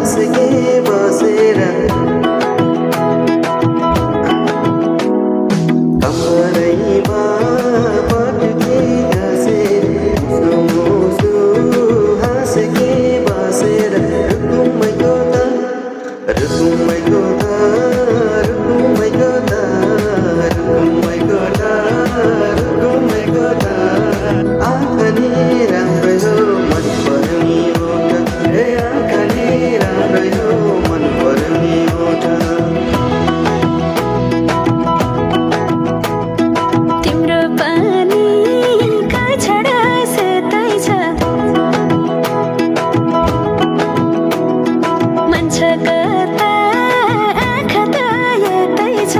हाँसके बसेर कमरैमा पटके घसेर मुसु हाँसके बसेर रुकुमैको त रुकुमैको त रुकुमैको त रुकुमैको त रुकुमैको त आँखा नि राम्रै हो मन पर्ने ओठ हे आँखा नि राम्रै हो मन पर्ने ओठ तिम्रो पानीका छडा सेतै छ मन छ कता आँखा त यतै छ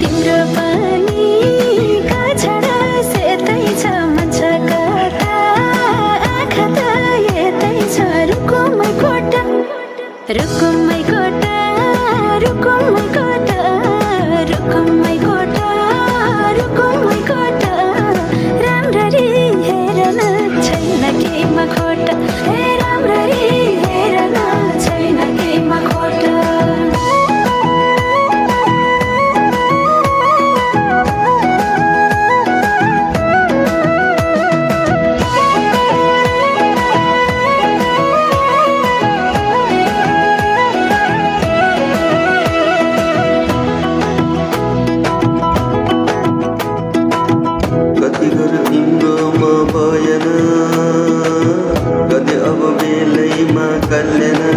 तिम्रो पानीका छडा सेतै छ मन छ कता आँखा त यतै छ रुकुमै कोटा रुकुमै कोटा रुकुमै कोटा रुकुमै कोटा रुकुमै कोटा राम्ररी हेर्न छैन केहीमा खोटा हे राम्ररी हेर्न छैन केहीमा खोटा कति घर तिम्रोमा भएन कति अब बेलैमा कल्याण